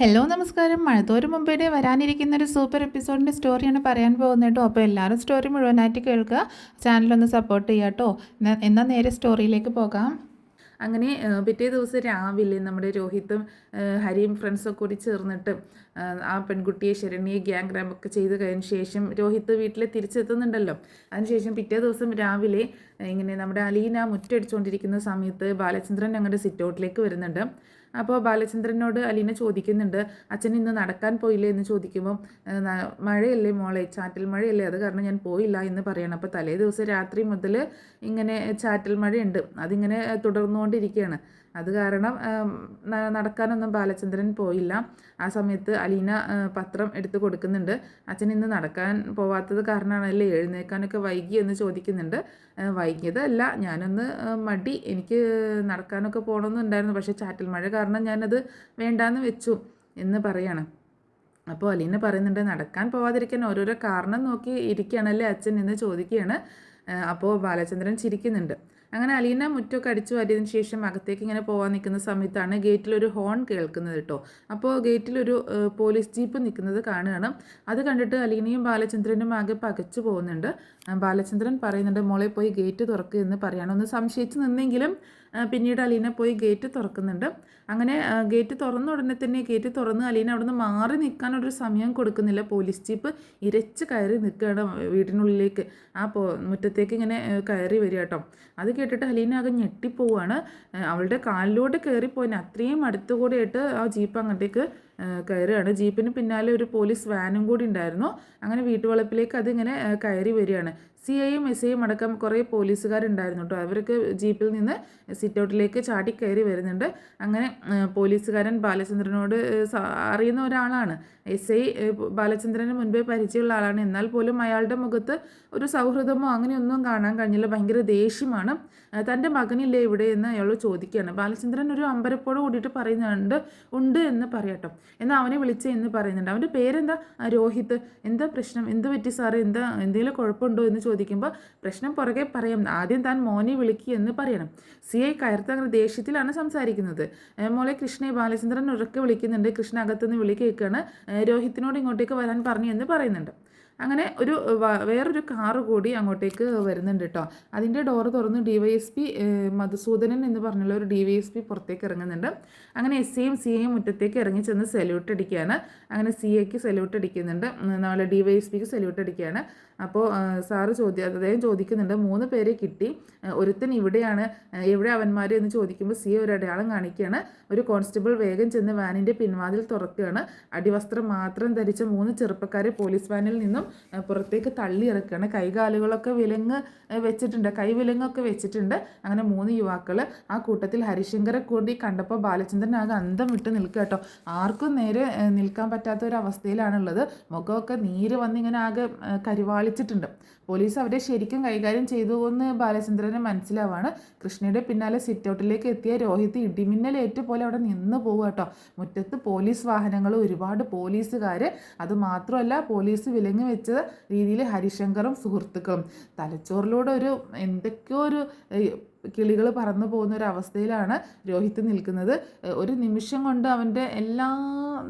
Hello നമസ്കാരം. മഴത്തോരു മുമ്പേ വരാനിരിക്കുന്ന ഒരു സൂപ്പർ എപ്പിസോഡിൻ്റെ സ്റ്റോറിയാണ് പറയാൻ പോകുന്നത് കേട്ടോ. അപ്പോൾ എല്ലാവരും സ്റ്റോറി മുഴുവനായിട്ട് കേൾക്കുക, ചാനലൊന്ന് സപ്പോർട്ട് ചെയ്യുക കേട്ടോ. എന്നാൽ നേരെ സ്റ്റോറിയിലേക്ക് പോകാം. അങ്ങനെ പിറ്റേ ദിവസം രാവിലെ നമ്മുടെ രോഹിത്തും ഹരിയും ഫ്രണ്ട്സൊക്കെ കൂടി ചേർന്നിട്ട് ആ പെൺകുട്ടിയെ ശരണ്യെ ഗ്യാങ് റാമ്പൊക്കെ ചെയ്ത് കഴിഞ്ഞ ശേഷം രോഹിത്ത് വീട്ടിൽ തിരിച്ചെത്തുന്നുണ്ടല്ലോ. അതിനുശേഷം പിറ്റേ ദിവസം രാവിലെ ഇങ്ങനെ നമ്മുടെ അലീന മുറ്റടിച്ചുകൊണ്ടിരിക്കുന്ന സമയത്ത് ബാലചന്ദ്രൻ ഞങ്ങളുടെ സിറ്റ് ഔട്ടിലേക്ക് വരുന്നുണ്ട്. അപ്പോൾ ബാലചന്ദ്രനോട് അലീന ചോദിക്കുന്നുണ്ട്, അച്ഛൻ ഇന്ന് നടക്കാൻ പോയില്ലേ എന്ന് ചോദിക്കുമ്പോൾ മഴയല്ലേ മോളെ, ചാറ്റൽ മഴയല്ലേ, അത് കാരണം ഞാൻ പോയില്ല എന്ന് പറയണം. അപ്പോൾ തലേ ദിവസം രാത്രി മുതൽ ഇങ്ങനെ ചാറ്റൽ മഴയുണ്ട്, അതിങ്ങനെ തുടർന്നുകൊണ്ടിരിക്കുകയാണ്. അത് കാരണം നടക്കാനൊന്നും ബാലചന്ദ്രൻ പോയില്ല. ആ സമയത്ത് അലീന പത്രം എടുത്ത് കൊടുക്കുന്നുണ്ട്. അച്ഛൻ ഇന്ന് നടക്കാൻ പോവാത്തത് കാരണമാണല്ലേ എഴുന്നേക്കാനൊക്കെ വൈകി എന്ന് ചോദിക്കുന്നുണ്ട്. വൈകിയതല്ല, ഞാനൊന്ന് മടി, എനിക്ക് നടക്കാനൊക്കെ പോകണമെന്നുണ്ടായിരുന്നു, പക്ഷേ ചാറ്റൽ മഴ കാരണം ഞാനത് വേണ്ടാന്ന് വെച്ചു എന്ന് പറയാണ്. അപ്പോൾ അലീന പറയുന്നുണ്ട്, നടക്കാൻ പോവാതിരിക്കാൻ ഓരോരോ കാരണം നോക്കി ഇരിക്കുകയാണല്ലേ അച്ഛൻ എന്ന് ചോദിക്കുകയാണ്. അപ്പോൾ ബാലചന്ദ്രൻ ചിരിക്കുന്നുണ്ട്. അങ്ങനെ അലീന മുറ്റമൊക്കെ അടിച്ചു വാരിയതിന് ശേഷം അകത്തേക്ക് ഇങ്ങനെ പോകാൻ നിൽക്കുന്ന സമയത്താണ് ഗേറ്റിലൊരു ഹോൺ കേൾക്കുന്നത് കേട്ടോ. അപ്പോൾ ഗേറ്റിലൊരു പോലീസ് ജീപ്പ് നിൽക്കുന്നത് കാണുകയാണ്. അത് കണ്ടിട്ട് അലീനയും ബാലചന്ദ്രനും ആകെ പകച്ചു പോകുന്നുണ്ട്. ബാലചന്ദ്രൻ പറയുന്നുണ്ട്, മോളെ പോയി ഗേറ്റ് തുറക്കുക എന്ന് പറയണം. ഒന്ന് സംശയിച്ച് നിന്നെങ്കിലും പിന്നീട് അലീന പോയി ഗേറ്റ് തുറക്കുന്നുണ്ട്. അങ്ങനെ ഗേറ്റ് തുറന്ന ഉടനെ തന്നെ ഗേറ്റ് തുറന്ന് അലീന അവിടെ നിന്ന് മാറി നിൽക്കാനൊരു സമയം കൊടുക്കുന്നില്ല. പോലീസ് ജീപ്പ് ഇരച്ച് കയറി നിൽക്കുകയാണ് വീടിനുള്ളിലേക്ക്. മുറ്റത്തേക്ക് ഇങ്ങനെ കയറി വരിക കേട്ടോ. അത് കേട്ടിട്ട് അലീന ആകെ ഞെട്ടിപ്പോവാണ്. അവളുടെ കാലിലൂടെ കയറിപ്പോയിന് അത്രയും അടുത്തുകൂടെയായിട്ട് ആ ജീപ്പ് അങ്ങോട്ടേക്ക് കയറുകയാണ്. ജീപ്പിന് പിന്നാലെ ഒരു പോലീസ് വാനും കൂടി ഉണ്ടായിരുന്നു. അങ്ങനെ വീട്ടുവളപ്പിലേക്ക് അതിങ്ങനെ കയറി വരികയാണ്. CIയും SIയും അടക്കം കുറേ പോലീസുകാരുണ്ടായിരുന്നു കേട്ടോ. അവർക്ക് ജീപ്പിൽ നിന്ന് സിറ്റ് ഔട്ടിലേക്ക് ചാടി കയറി വരുന്നുണ്ട്. അങ്ങനെ പോലീസുകാരൻ ബാലചന്ദ്രനോട് അറിയുന്ന ഒരാളാണ്. SI ബാലചന്ദ്രന് മുൻപേ പരിചയമുള്ള ആളാണ്. എന്നാൽ പോലും അയാളുടെ മുഖത്ത് ഒരു സൗഹൃദമോ അങ്ങനെയൊന്നും കാണാൻ കഴിഞ്ഞില്ല. ഭയങ്കര ദേഷ്യമാണ്. തൻ്റെ മകനില്ലേ ഇവിടെ എന്ന് അയാൾ ചോദിക്കുകയാണ്. ബാലചന്ദ്രൻ ഒരു അമ്പരപ്പോട് കൂടിയിട്ട് പറയുന്നുണ്ട്, ഉണ്ട് എന്ന് പറയട്ടോ. എന്നാൽ അവനെ വിളിച്ച് എന്ന് പറയുന്നുണ്ട്. അവൻ്റെ പേരെന്താ? രോഹിത്ത്. എന്താ പ്രശ്നം? എന്ത് പറ്റി സാറ്? എന്തെങ്കിലും കുഴപ്പമുണ്ടോ എന്ന് ചോദിക്കുമ്പോൾ പ്രശ്നം പുറകെ പറയാം, ആദ്യം താൻ മോനെ വിളിക്കുക എന്ന് പറയണം. CI കയർത്ത് അങ്ങനെ ദേഷ്യത്തിലാണ് സംസാരിക്കുന്നത്. മോളെ കൃഷ്ണയെ ബാലചന്ദ്രൻ ഉറക്കെ വിളിക്കുന്നുണ്ട്. കൃഷ്ണ അകത്തുനിന്ന് വിളി കേൾക്കുകയാണ്. രോഹിത്തിനോട് ഇങ്ങോട്ടേക്ക് വരാൻ പറഞ്ഞു എന്ന് പറയുന്നുണ്ട്. അങ്ങനെ വേറൊരു കാറ് കൂടി അങ്ങോട്ടേക്ക് വരുന്നുണ്ട് കേട്ടോ. അതിൻ്റെ ഡോറ് തുറന്ന് DYSP മധുസൂദനൻ എന്ന് പറഞ്ഞുള്ള ഒരു DYSP പുറത്തേക്ക് ഇറങ്ങുന്നുണ്ട്. അങ്ങനെ SIയും CIയും മുറ്റത്തേക്ക് ഇറങ്ങി ചെന്ന് സല്യൂട്ട് അടിക്കുകയാണ്. അങ്ങനെ CIക്ക് സല്യൂട്ട് അടിക്കുന്നുണ്ട്, നമ്മളെ DYSPക്ക് സല്യൂട്ട് അടിക്കുകയാണ്. അപ്പോൾ സാറ് അദ്ദേഹം ചോദിക്കുന്നുണ്ട്, 3 പേരെ കിട്ടി, ഒരുത്തൻ ഇവിടെയാണ്, എവിടെ അവന്മാർ എന്ന് ചോദിക്കുമ്പോൾ CI ഒരു അടയാളം കാണിക്കുകയാണ്. ഒരു കോൺസ്റ്റബിൾ വേഗം ചെന്ന് വാനിൻ്റെ പിൻവാതിൽ തുറക്കുകയാണ്. അടിവസ്ത്രം മാത്രം ധരിച്ച 3 ചെറുപ്പക്കാരെ പോലീസ് വാനിൽ നിന്നും പുറത്തേക്ക് തള്ളി ഇറക്കുകയാണ്. കൈകാലുകളൊക്കെ വെച്ചിട്ടുണ്ട്, കൈവിലങ്ങൊക്കെ വെച്ചിട്ടുണ്ട്. അങ്ങനെ 3 യുവാക്കൾ. ആ കൂട്ടത്തിൽ ഹരിശങ്കറെ കൂടി കണ്ടപ്പോൾ ബാലചന്ദ്രൻ ആകെ അന്തം വിട്ട് നിൽക്കുക കേട്ടോ. ആർക്കും നേരെ നിൽക്കാൻ പറ്റാത്ത ഒരു അവസ്ഥയിലാണുള്ളത്. മുഖമൊക്കെ നീര് വന്നിങ്ങനെ ആകെ കരിവാളിച്ചിട്ടുണ്ട്. പോലീസ് അവരെ ശരിക്കും കൈകാര്യം ചെയ്തു എന്ന് ബാലചന്ദ്രന് മനസ്സിലാവാണ്. കൃഷ്ണയുടെ പിന്നാലെ സിറ്റ് ഔട്ടിലേക്ക് എത്തിയ രോഹിത്ത് ഇടിമിന്നലേറ്റ് പോലെ അവിടെ നിന്ന് പോവുക കേട്ടോ. മുറ്റത്ത് പോലീസ് വാഹനങ്ങൾ, ഒരുപാട് പോലീസുകാർ. അതുമാത്രമല്ല പോലീസ് വിലങ്ങ് വെച്ച രീതിയിൽ ഹരിശങ്കറും സുഹൃത്തുക്കളും. തലച്ചോറിലൂടെ എന്തൊക്കെയോ ഒരു കിളികൾ പറന്നു പോകുന്ന ഒരു അവസ്ഥയിലാണ് രോഹിത്ത് നിൽക്കുന്നത്. ഒരു നിമിഷം കൊണ്ട് അവൻ്റെ എല്ലാ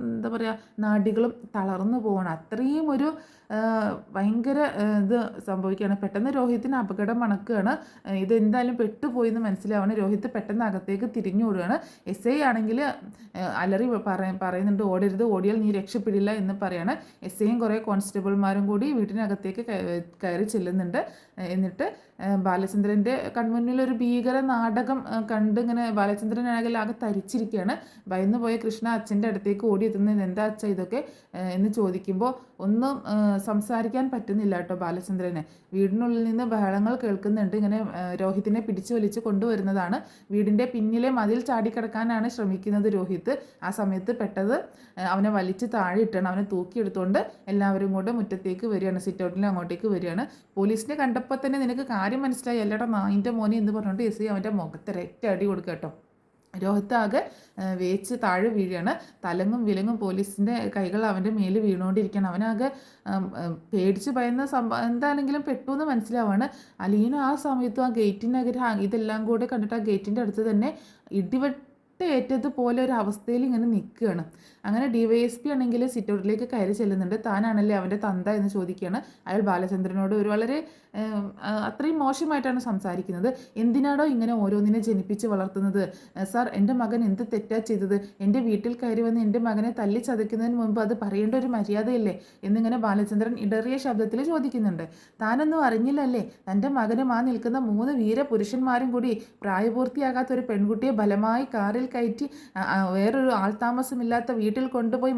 എന്താ പറയുക നാഡികളും തളർന്നു പോകണം. അത്രയും ഒരു ഭയങ്കര ഇത് സംഭവിക്കുകയാണ്. പെട്ടെന്ന് രോഹിത്തിന് അപകടം മണക്കുകയാണ്. ഇതെന്തായാലും പെട്ടുപോയി എന്ന് മനസ്സിലാവണം. രോഹിത്ത് പെട്ടെന്ന് അകത്തേക്ക് തിരിഞ്ഞോടുകയാണ്. SI ആണെങ്കിൽ അലറി പറയുന്നുണ്ട്, ഓടരുത്, ഓടിയാൽ നീ രക്ഷപ്പെടില്ല എന്ന് പറയാണ്. SIയും കുറേ കോൺസ്റ്റബിൾമാരും കൂടി വീട്ടിനകത്തേക്ക് കയറി ചെല്ലുന്നുണ്ട്. എന്നിട്ട് ബാലചന്ദ്രൻ്റെ കൺമുന്നിൽ ഒരു ഭീകര നാടകം കണ്ടിങ്ങനെ ബാലചന്ദ്രനാണെങ്കിൽ ആകെ തരിച്ചിരിക്കുകയാണ്. ഭയന്നു പോയ കൃഷ്ണ അച്ഛൻ്റെ അടുത്തേക്ക് ഓടിയെത്തുന്നത്, എന്താ അച്ഛ ഇതൊക്കെ എന്ന് ചോദിക്കുമ്പോൾ ഒന്നും സംസാരിക്കാൻ പറ്റുന്നില്ല കേട്ടോ ബാലചന്ദ്രന്. വീടിനുള്ളിൽ നിന്ന് ബഹളങ്ങൾ കേൾക്കുന്നുണ്ട്. ഇങ്ങനെ രോഹിത്തിനെ പിടിച്ചു വലിച്ച് കൊണ്ടുവരുന്നതാണ്. വീടിൻ്റെ പിന്നിലെ മതിൽ ചാടിക്കിടക്കാനാണ് ശ്രമിക്കുന്നത് രോഹിത്ത്. ആ സമയത്ത് പെട്ടത് അവനെ വലിച്ച് താഴെ ഇട്ടാണ്. അവനെ തൂക്കിയെടുത്തുകൊണ്ട് എല്ലാവരും കൂടെ മുറ്റത്തേക്ക് വരികയാണ്, സിറ്റ് ഔട്ടിൽ അങ്ങോട്ടേക്ക് വരികയാണ്. പോലീസിനെ കണ്ടപ്പോൾ തന്നെ നിനക്ക് കാര്യം മനസ്സിലായി, അല്ലടാ നായിൻ്റെ മോനെ എന്ന് പറഞ്ഞുകൊണ്ട് SI അവൻ്റെ മുഖത്ത് ഒരൊറ്റ അടി കൊടുക്കുക കേട്ടോ. രോഹിത്താകെ വേച്ച് താഴെ വീഴുകയാണ്. തലങ്ങും വിലങ്ങും പോലീസിൻ്റെ കൈകൾ അവൻ്റെ മേൽ വീണുകൊണ്ടിരിക്കുകയാണ്. അവനാകെ പേടിച്ച് ഭയന്ന എന്താണെങ്കിലും പെട്ടു എന്ന് മനസ്സിലാവാണ്. അലീന ആ സമയത്തും ആ ഗേറ്റിനകത്ത് ഇതെല്ലാം കൂടെ കണ്ടിട്ട് ആ ഗേറ്റിൻ്റെ അടുത്ത് തന്നെ ഏറ്റതുപോലെ ഒരു അവസ്ഥയിൽ ഇങ്ങനെ നിൽക്കുകയാണ്. അങ്ങനെ DYSP ആണെങ്കിൽ സിറ്റൗട്ടിലേക്ക് കയറി ചെല്ലുന്നുണ്ട്. താനാണല്ലേ അവൻ്റെ തന്ത എന്ന് ചോദിക്കുകയാണ്. അയാൾ ബാലചന്ദ്രനോട് ഒരു വളരെ അത്രയും മോശമായിട്ടാണ് സംസാരിക്കുന്നത്. എന്തിനാണോ ഇങ്ങനെ ഓരോന്നിനെ ജനിപ്പിച്ച് വളർത്തുന്നത്? സാർ, എൻ്റെ മകൻ എന്ത് തെറ്റാ ചെയ്തത്? എൻ്റെ വീട്ടിൽ കയറി വന്ന് എൻ്റെ മകനെ തല്ലി ചതയ്ക്കുന്നതിന് മുമ്പ് അത് പറയേണ്ട ഒരു മര്യാദയില്ലേ എന്നിങ്ങനെ ബാലചന്ദ്രൻ ഇടറിയ ശബ്ദത്തിൽ ചോദിക്കുന്നുണ്ട്. താനൊന്നും അറിഞ്ഞില്ലല്ലേ? തൻ്റെ മകനും ആ നിൽക്കുന്ന 3 വീരപുരുഷന്മാരും കൂടി പ്രായപൂർത്തിയാകാത്ത ഒരു പെൺകുട്ടിയെ ബലമായി കാറിൽ കയറ്റി വേറൊരു ആൾതാമസമില്ലാത്ത വീട്ടിൽ കൊണ്ടുപോയി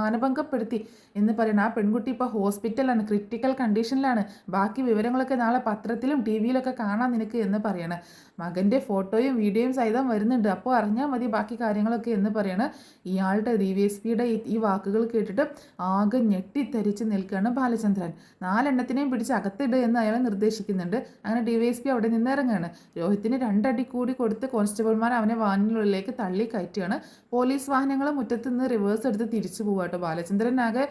മാനഭംഗപ്പെടുത്തി എന്ന് പറയുന്നത്. ആ പെൺകുട്ടി ഇപ്പോൾ ഹോസ്പിറ്റലാണ്, ക്രിട്ടിക്കൽ കണ്ടീഷനിലാണ്. ബാക്കി വിവരങ്ങളൊക്കെ നാളെ പത്രത്തിലും TV-യിലൊക്കെ കാണാൻ നിനക്ക് എന്ന് പറയണ. മകൻ്റെ ഫോട്ടോയും വീഡിയോയും സഹിതം വരുന്നുണ്ട്, അപ്പോൾ അറിഞ്ഞാൽ മതി ബാക്കി കാര്യങ്ങളൊക്കെ എന്ന് പറയണ. ഇയാളുടെ DYSPയുടെ ഈ വാക്കുകൾ കേട്ടിട്ട് ആകെ ഞെട്ടിത്തരിച്ച് നിൽക്കുകയാണ് ബാലചന്ദ്രൻ. 4 എണ്ണത്തിനെയും പിടിച്ച് അകത്തിടുക എന്ന് അയാൾ നിർദ്ദേശിക്കുന്നുണ്ട്. അങ്ങനെ DYSP അവിടെ നിന്ന് ഇറങ്ങുകയാണ്. രോഹിത്തിന് 2 അടി കൂടി കൊടുത്ത് കോൺസ്റ്റബിൾമാർ അവനെ വാനിനുള്ളിലേക്ക് തള്ളി കയറ്റുകയാണ്. പോലീസ് വാഹനങ്ങൾ മുറ്റത്ത് നിന്ന് റിവേഴ്സ് എടുത്ത് തിരിച്ചു പോവാട്ടോ. ബാലചന്ദ്രൻ ആകെ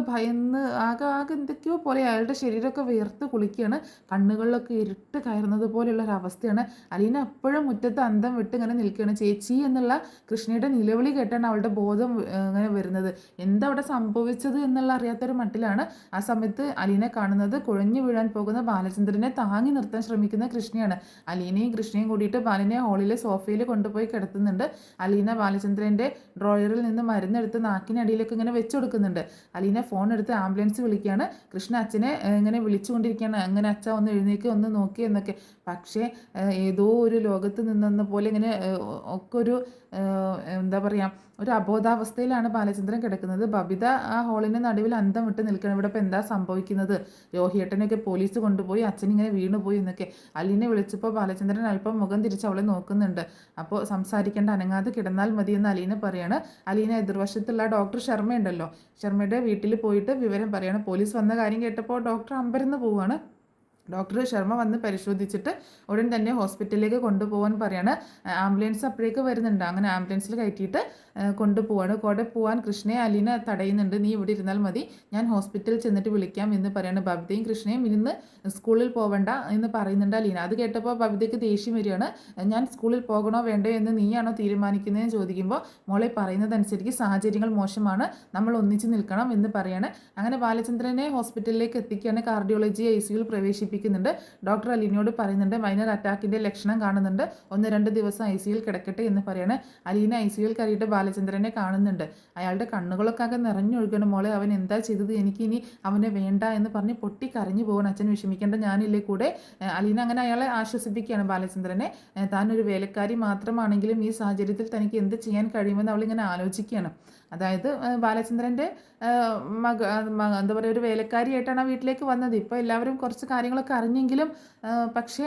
ഭയന്ന് ആകെ എന്തൊക്കെയോ പോലെ അയാളുടെ ശരീരമൊക്കെ വിയർത്ത് കുളിക്കുകയാണ്. കണ്ണുകളിലൊക്കെ ഇരുട്ട് കയറുന്നത് പോലെയുള്ള ഒരവസ്ഥയാണ്. അലീന അപ്പോഴും മുറ്റത്ത് അന്തം വിട്ട് ഇങ്ങനെ നിൽക്കുകയാണ്. ചേച്ചി എന്നുള്ള കൃഷ്ണയുടെ നിലവിളി കേട്ടാണ് അവളുടെ ബോധം ഇങ്ങനെ വരുന്നത്. എന്താ അവിടെ സംഭവിച്ചത് എന്നുള്ള അറിയാത്തൊരു മട്ടിലാണ് ആ സമയത്ത് അലീന കാണുന്നത്. കുഴഞ്ഞു വീഴാൻ പോകുന്ന ബാലചന്ദ്രനെ താങ്ങി നിർത്താൻ ശ്രമിക്കുന്ന കൃഷ്ണയാണ്. അലീനയും കൃഷ്ണയും കൂടിയിട്ട് ബാലനെ ഹോളിലെ സോഫയിൽ കൊണ്ടുപോയി കിടത്തുന്നുണ്ട്. അലീന ബാലചന്ദ്രൻ്റെ ഡ്രോയറിൽ നിന്ന് മരുന്നെടുത്ത് നാക്കിനടിയിലൊക്കെ ഇങ്ങനെ വെച്ചു കൊടുക്കുന്നുണ്ട്. അലീന ഫോൺ എടുത്ത് ആംബുലൻസ് വിളിക്കുകയാണ്. കൃഷ്ണ അച്ഛനെ ഇങ്ങനെ വിളിച്ചുകൊണ്ടിരിക്കുകയാണ്. അങ്ങനെ അച്ഛൻ ഒന്ന് എഴുന്നേക്ക്, ഒന്ന് നോക്കി എന്നൊക്കെ. പക്ഷേ ഏതോ ഒരു ലോകത്ത് നിന്നെന്ന പോലെ ഇങ്ങനെ ഒക്കെ ഒരു എന്താ പറയുക, ഒരു അബോധാവസ്ഥയിലാണ് ബാലചന്ദ്രൻ കിടക്കുന്നത്. ബബിത ആ ഹോളിൻ്റെ നടുവിൽ അന്തം വിട്ട് നിൽക്കണം. ഇവിടെ ഇപ്പോൾ എന്താ സംഭവിക്കുന്നത്? രോഹിയേട്ടനെയൊക്കെ പോലീസ് കൊണ്ടുപോയി, അച്ഛനിങ്ങനെ വീണുപോയി എന്നൊക്കെ. അലീനെ വിളിച്ചപ്പോൾ ബാലചന്ദ്രൻ അല്പം മുഖം തിരിച്ച് അവളെ നോക്കുന്നുണ്ട്. അപ്പോൾ സംസാരിക്കേണ്ട, അനങ്ങാതെ കിടന്നാൽ മതി എന്ന് അലീന പറയാണ്. അലീന എതിർവശത്തുള്ള ഡോക്ടർ ശർമ്മ ഉണ്ടല്ലോ, ശർമ്മയുടെ വീട്ടിൽ പോയിട്ട് വിവരം പറയാണ്. പോലീസ് വന്ന കാര്യം കേട്ടപ്പോൾ ഡോക്ടർ അമ്പരന്ന് പോവുകയാണ്. ഡോക്ടർ ശർമ്മ വന്ന് പരിശോധിച്ചിട്ട് ഉടൻ തന്നെ ഹോസ്പിറ്റലിലേക്ക് കൊണ്ടുപോകാൻ പറയാണ്. ആംബുലൻസ് അപ്പോഴേക്ക് വരുന്നുണ്ട്. അങ്ങനെ ആംബുലൻസിൽ കയറ്റിയിട്ട് കൊണ്ടുപോവാണ്. കൂടെ പോകാൻ കൃഷ്ണയെ അലീന തടയുന്നുണ്ട്. നീ ഇവിടെ ഇരുന്നാൽ മതി, ഞാൻ ഹോസ്പിറ്റലിൽ ചെന്നിട്ട് വിളിക്കാം എന്ന് പറയാണ്. ബബിതയും കൃഷ്ണയും ഇന്ന് സ്കൂളിൽ പോകണ്ട എന്ന് പറയുന്നുണ്ട് അലീന. അത് കേട്ടപ്പോൾ ബബിതയ്ക്ക് ദേഷ്യം വരികയാണ്. ഞാൻ സ്കൂളിൽ പോകണോ വേണ്ടോ എന്ന് നീയാണോ തീരുമാനിക്കുന്നതെന്ന് ചോദിക്കുമ്പോൾ മോളെ പറയുന്നതനുസരിച്ച് സാഹചര്യങ്ങൾ മോശമാണ്, നമ്മൾ ഒന്നിച്ച് നിൽക്കണം എന്ന് പറയാണ്. അങ്ങനെ ബാലചന്ദ്രനെ ഹോസ്പിറ്റലിലേക്ക് എത്തിക്കുകയാണ്. കാർഡിയോളജി ICUയിൽ പ്രവേശിപ്പിക്കുന്നുണ്ട്. ഡോക്ടർ അലീനയോട് പറയുന്നുണ്ട് മൈനർ അറ്റാക്കിൻ്റെ ലക്ഷണം കാണുന്നുണ്ട്, 1-2 ദിവസം ICUയിൽ കിടക്കട്ടെ എന്ന് പറയാണ്. അലീന ICUയിൽ കയറിയിട്ട് ബാലചന്ദ്രനെ കാണുന്നുണ്ട്. അയാളുടെ കണ്ണുകളൊക്കെ ആകെ നിറഞ്ഞൊഴുകണം. മോളെ, അവൻ എന്താ ചെയ്തത്? എനിക്കിനി അവനെ വേണ്ട എന്ന് പറഞ്ഞ് പൊട്ടി കരഞ്ഞു പോകണം. അച്ഛൻ വിഷമിക്കേണ്ട, ഞാനില്ലേ കൂടെ. അലീന അങ്ങനെ അയാളെ ആശ്വസിപ്പിക്കുകയാണ് ബാലചന്ദ്രനെ. താനൊരു വേലക്കാരി മാത്രമാണെങ്കിലും ഈ സാഹചര്യത്തിൽ തനിക്ക് എന്ത് ചെയ്യാൻ കഴിയുമെന്ന് അവളിങ്ങനെ ആലോചിക്കുകയാണ്. അതായത് ബാലചന്ദ്രൻ്റെ എന്താ പറയുക, ഒരു വേലക്കാരിയായിട്ടാണ് ആ വീട്ടിലേക്ക് വന്നത്. ഇപ്പോൾ എല്ലാവരും കുറച്ച് കാര്യങ്ങളൊക്കെ അറിഞ്ഞെങ്കിലും പക്ഷേ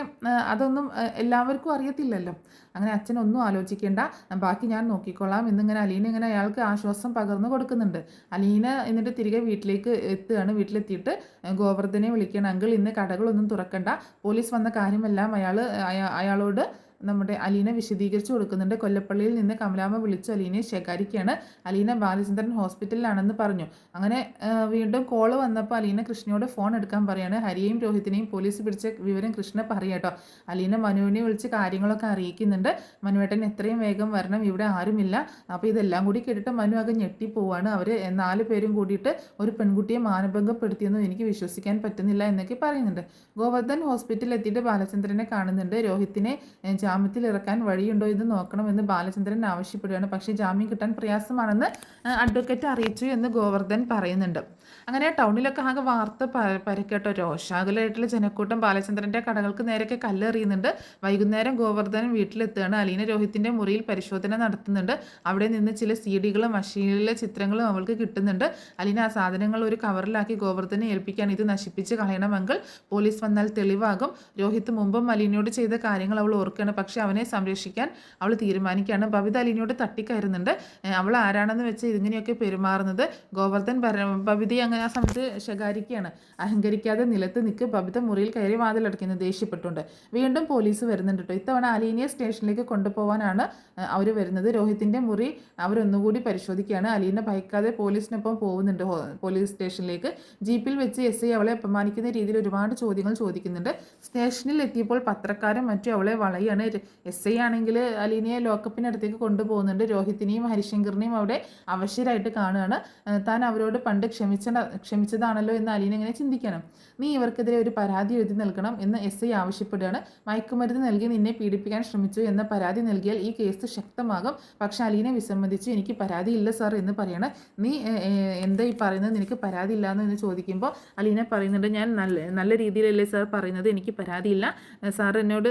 അതൊന്നും എല്ലാവർക്കും അറിയത്തില്ലല്ലോ. അങ്ങനെ അച്ഛനൊന്നും ആലോചിക്കേണ്ട, ബാക്കി ഞാൻ നോക്കിക്കൊള്ളാം എന്നിങ്ങനെ അലീന ഇങ്ങനെ അയാൾക്ക് ആശ്വാസം പകർന്നു കൊടുക്കുന്നുണ്ട്. അലീന എന്നിട്ട് തിരികെ വീട്ടിലേക്ക് എത്തുകയാണ്. വീട്ടിലെത്തിയിട്ട് ഗോവർദ്ധനെ വിളിക്കണം. അങ്കിൾ, ഇന്ന് കടകളൊന്നും തുറക്കണ്ട, പോലീസ് വന്ന കാര്യമെല്ലാം അയാളോട് നമ്മുടെ അലീന വിശദീകരിച്ചു കൊടുക്കുന്നുണ്ട്. കൊല്ലപ്പള്ളിയിൽ നിന്ന് കമലാമ്മ വിളിച്ചു അലീനയെ ശകാരിക്കുകയാണ്. അലീന ബാലചന്ദ്രൻ ഹോസ്പിറ്റലിലാണെന്ന് പറഞ്ഞു. അങ്ങനെ വീണ്ടും കോള് വന്നപ്പോൾ അലീന കൃഷ്ണയോട് ഫോൺ എടുക്കാൻ പറയാണ്. ഹരിയെയും രോഹിത്തിനെയും പോലീസ് പിടിച്ച വിവരം കൃഷ്ണ പറയാട്ടോ. അലീന മനുവിനെ വിളിച്ച് കാര്യങ്ങളൊക്കെ അറിയിക്കുന്നുണ്ട്. മനുവേട്ടൻ എത്രയും വേഗം വരണം, ഇവിടെ ആരുമില്ല. അപ്പോൾ ഇതെല്ലാം കൂടി കേട്ടിട്ട് മനു ആകെ ഞെട്ടിപ്പോവാണ്. അവർ 4 പേരും കൂടിയിട്ട് ഒരു പെൺകുട്ടിയെ മാനഭംഗപ്പെടുത്തിയെന്നും എനിക്ക് വിശ്വസിക്കാൻ പറ്റുന്നില്ല എന്നൊക്കെ പറയുന്നുണ്ട്. ഗോവർദ്ധൻ ഹോസ്പിറ്റലിൽ എത്തിയിട്ട് ബാലചന്ദ്രനെ കാണുന്നുണ്ട്. രോഹിത്തിനെ ജാമ്യത്തിൽ ഇറക്കാൻ വഴിയുണ്ടോ എന്ന് നോക്കണമെന്ന് ബാലചന്ദ്രൻ ആവശ്യപ്പെടുകയാണ്. പക്ഷേ ജാമ്യം കിട്ടാൻ പ്രയാസമാണെന്ന് അഡ്വക്കേറ്റ് അറിയിച്ചു എന്ന് ഗോവർദ്ധൻ പറയുന്നുണ്ട്. അങ്ങനെ ടൗണിലൊക്കെ ആകെ വാർത്ത പരക്കട്ടോ. രോഷാകുലമായിട്ടുള്ള ജനക്കൂട്ടം ബാലചന്ദ്രൻ്റെ കടകൾക്ക് നേരൊക്കെ കല്ലെറിയുന്നുണ്ട്. വൈകുന്നേരം ഗോവർദ്ധനൻ വീട്ടിലെത്തുകയാണ്. അലീന രോഹിത്തിൻ്റെ മുറിയിൽ പരിശോധന നടത്തുന്നുണ്ട്. അവിടെ നിന്ന് ചില CD-കളും മഷീനിലെ ചിത്രങ്ങളും അവൾക്ക് കിട്ടുന്നുണ്ട്. അലീന ആ സാധനങ്ങൾ ഒരു കവറിലാക്കി ഗോവർദ്ധനെ ഏൽപ്പിക്കാൻ, ഇത് നശിപ്പിച്ച് കളയണമെങ്കിൽ പോലീസ് വന്നാൽ തെളിവാകും. രോഹിത്ത് മുമ്പും അലീനയോട് ചെയ്ത കാര്യങ്ങൾ അവൾ ഓർക്കുകയാണ്. പക്ഷേ അവനെ സംരക്ഷിക്കാൻ അവൾ തീരുമാനിക്കുകയാണ്. ബബിത അലീനയോട് തട്ടിക്കയറുന്നുണ്ട്. അവൾ ആരാണെന്ന് വെച്ച് ഇതിങ്ങനെയൊക്കെ പെരുമാറുന്നത്. ഗോവർദ്ധൻ ബബിതയെ അങ്ങനെ ആ സമയത്ത് ശകാരിക്കുകയാണ്. അഹങ്കരിക്കാതെ നിലത്ത് നിൽക്ക്. ബബിത മുറിയിൽ കയറി വാതിലടയ്ക്കുന്നു ദേഷ്യപ്പെട്ടുകൊണ്ട്. വീണ്ടും പോലീസ് വരുന്നുണ്ട് കേട്ടോ. ഇത്തവണ അലീനയെ സ്റ്റേഷനിലേക്ക് കൊണ്ടുപോകാനാണ് അവർ വരുന്നത്. രോഹിത്തിൻ്റെ മുറി അവരൊന്നുകൂടി പരിശോധിക്കുകയാണ്. അലീന ഭയക്കാതെ പോലീസിനൊപ്പം പോകുന്നുണ്ട് പോലീസ് സ്റ്റേഷനിലേക്ക്. ജീപ്പിൽ വെച്ച് SI അവളെ അപമാനിക്കുന്ന രീതിയിൽ ഒരുപാട് ചോദ്യങ്ങൾ ചോദിക്കുന്നുണ്ട്. സ്റ്റേഷനിൽ എത്തിയപ്പോൾ പത്രക്കാരും മറ്റും അവളെ വളയാണ്. SI ആണെങ്കിൽ അലീനയെ ലോക്കപ്പിനടുത്തേക്ക് കൊണ്ടുപോകുന്നുണ്ട്. രോഹിത്തിനെയും ഹരിശങ്കറിനെയും അവിടെ അവശരായിട്ട് കാണുകയാണ്. താൻ അവരോട് പണ്ട് ക്ഷമിച്ചതാണല്ലോ എന്ന് അലീന ഇങ്ങനെ ചിന്തിക്കണം. നീ ഇവർക്കെതിരെ ഒരു പരാതി എഴുതി നൽകണം എന്ന് SI ആവശ്യപ്പെടുകയാണ്. മയക്കുമരുന്ന് നൽകി നിന്നെ പീഡിപ്പിക്കാൻ ശ്രമിച്ചു എന്ന പരാതി നൽകിയാൽ ഈ കേസ് ശക്തമാകും. പക്ഷെ അലീന വിസമ്മതിച്ച് എനിക്ക് പരാതിയില്ല സാർ എന്ന് പറയണം. നീ എന്താ ഈ പറയുന്നത്, നിനക്ക് പരാതി ഇല്ലാന്ന് എന്ന് ചോദിക്കുമ്പോൾ അലീന പറയുന്നുണ്ട്, ഞാൻ നല്ല രീതിയിലല്ലേ സാർ പറയുന്നത്, എനിക്ക് പരാതിയില്ല, സാർ എന്നോട്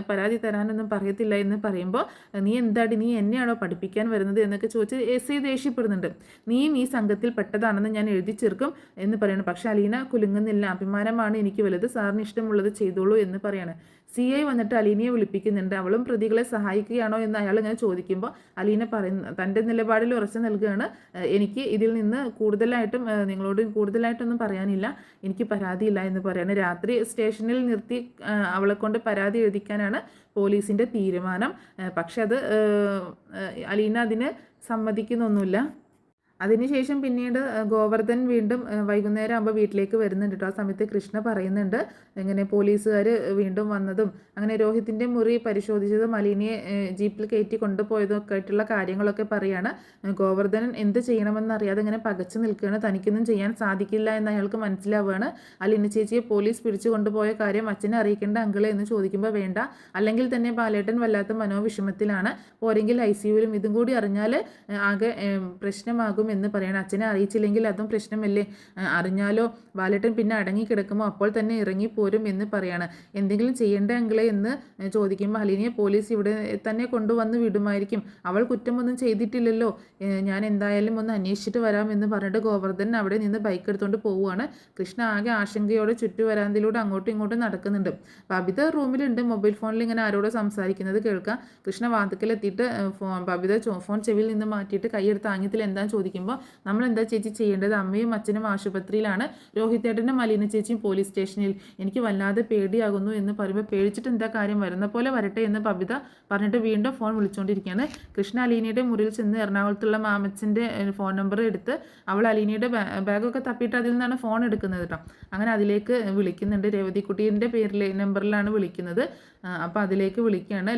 പരാതി തരാനൊന്നും പറയത്തില്ല എന്ന് പറയുമ്പോൾ നീ എന്താടി, നീ എന്നെയാണോ പഠിപ്പിക്കാൻ വരുന്നത് എന്നൊക്കെ ചോദിച്ച് SI ദേഷ്യപ്പെടുന്നുണ്ട്. നീയും ഈ സംഘത്തിൽ പെട്ടതാണെന്ന് ഞാൻ എഴുതി ചേർക്കും എന്ന് പറയണം. പക്ഷെ അലീന കുലുങ്ങുന്നില്ല. അഭിമാനമാണ് എനിക്ക് വലുത്, സാറിന് ഇഷ്ടമുള്ളത് ചെയ്തോളൂ എന്ന് പറയാണ്. CI വന്നിട്ട് അലീനയെ വിളിപ്പിക്കുന്നുണ്ട്. അവളും പ്രതികളെ സഹായിക്കുകയാണോ എന്ന് അയാൾ ഇങ്ങനെ ചോദിക്കുമ്പോൾ അലീന തൻ്റെ നിലപാടിൽ ഉറച്ചു നൽകുകയാണ്. എനിക്ക് ഇതിൽ നിന്ന് നിങ്ങളോട് കൂടുതലായിട്ടൊന്നും പറയാനില്ല, എനിക്ക് പരാതിയില്ല എന്ന് പറയാണ്. രാത്രി സ്റ്റേഷനിൽ നിർത്തി അവളെ കൊണ്ട് പരാതി എഴുതിക്കാനാണ് പോലീസിൻ്റെ തീരുമാനം. പക്ഷെ അത് അലീന അതിന് സമ്മതിക്കുന്നൊന്നുമില്ല. അതിനുശേഷം പിന്നീട് ഗോവർദ്ധൻ വീണ്ടും വൈകുന്നേരം ആകുമ്പോൾ വീട്ടിലേക്ക് വരുന്നുണ്ട് കേട്ടോ. ആ സമയത്ത് കൃഷ്ണ പറയുന്നുണ്ട് ഇങ്ങനെ പോലീസുകാർ വീണ്ടും വന്നതും അങ്ങനെ രോഹിത്തിൻ്റെ മുറി പരിശോധിച്ചതും അലീനയെ ജീപ്പിൽ കയറ്റി കൊണ്ടുപോയതും ഒക്കെ ആയിട്ടുള്ള കാര്യങ്ങളൊക്കെ പറയാണ്. ഗോവർദ്ധനൻ എന്ത് ചെയ്യണമെന്നറിയാതെ ഇങ്ങനെ പകച്ചു നിൽക്കുകയാണ്. തനിക്കൊന്നും ചെയ്യാൻ സാധിക്കില്ല എന്ന് അയാൾക്ക് മനസ്സിലാവുകയാണ്. അലീന ചേച്ചിയെ പോലീസ് പിടിച്ചു കൊണ്ടുപോയ കാര്യം അച്ഛനെ അറിയിക്കേണ്ട അങ്കിളെ എന്ന് ചോദിക്കുമ്പോൾ വേണ്ട, അല്ലെങ്കിൽ തന്നെ ബാലേട്ടൻ വല്ലാത്ത മനോവിഷമത്തിലാണ്, പോരെങ്കിൽ ICUവിലും ഇതും കൂടി അറിഞ്ഞാൽ ആകെ പ്രശ്നമാകും എന്ന് പറയണം. അച്ഛനെ അറിയിച്ചില്ലെങ്കിൽ അതും പ്രശ്നമല്ലേ, അറിഞ്ഞാലോ ബാലേട്ടൻ പിന്നെ അടങ്ങിക്കിടക്കുമോ, അപ്പോൾ തന്നെ ഇറങ്ങിപ്പോരും എന്ന് പറയാണ്. എന്തെങ്കിലും ചെയ്യേണ്ട അങ്കിളെ എന്ന് ചോദിക്കുമ്പോൾ അലീനയെ പോലീസ് ഇവിടെ തന്നെ കൊണ്ടുവന്ന് വിടുമായിരിക്കും, അവൾ കുറ്റമൊന്നും ചെയ്തിട്ടില്ലല്ലോ, ഞാൻ എന്തായാലും ഒന്ന് അന്വേഷിച്ചിട്ട് വരാമെന്ന് പറഞ്ഞിട്ട് ഗോവർദ്ധൻ അവിടെ നിന്ന് ബൈക്ക് എടുത്തുകൊണ്ട് പോവുകയാണ്. കൃഷ്ണ ആകെ ആശങ്കയോടെ ചുറ്റുവരാന്തിലൂടെ അങ്ങോട്ടും ഇങ്ങോട്ടും നടക്കുന്നുണ്ട്. ബബിത റൂമിലുണ്ട്, മൊബൈൽ ഫോണിൽ ഇങ്ങനെ ആരോട് സംസാരിക്കുന്നത് കേൾക്കാം. കൃഷ്ണ വാതിക്കലെത്തിയിട്ട് ബബിത ഫോൺ ചെവിയിൽ നിന്ന് മാറ്റിയിട്ട് കൈയെടുത്ത് ആംഗ്യത്തിൽ എന്താണെന്ന് ചോദിക്കുമ്പോൾ നമ്മൾ എന്താ ചേച്ചി ചെയ്യേണ്ടത്, അമ്മയും അച്ഛനും ആശുപത്രിയിലാണ്, രോഹിത്തേട്ടനും അലീന ചേച്ചിയും പോലീസ് സ്റ്റേഷനിൽ, എനിക്ക് വല്ലാതെ പേടിയാകുന്നു എന്ന് പറയുമ്പോൾ പേടിച്ചിട്ട് എന്താ കാര്യം, വരുന്ന പോലെ വരട്ടെ എന്ന് ബബിത പറഞ്ഞിട്ട് വീണ്ടും ഫോൺ വിളിച്ചുകൊണ്ടിരിക്കുകയാണ്. കൃഷ്ണ അലീനയുടെ മുറിയിൽ ചെന്ന് എറണാകുളത്തുള്ള മാമച്ചൻ്റെ ഫോൺ നമ്പർ എടുത്ത് അവൾ അലീനയുടെ ബാഗൊക്കെ തപ്പിയിട്ട് അതിൽ നിന്നാണ് ഫോൺ എടുക്കുന്നത് കേട്ടോ. അങ്ങനെ അതിലേക്ക് വിളിക്കുന്നുണ്ട്. രേവതിക്കുട്ടീൻ്റെ നമ്പറിലാണ് വിളിക്കുന്നത്. അപ്പോൾ അതിലേക്ക് വിളിക്കുകയാണ്.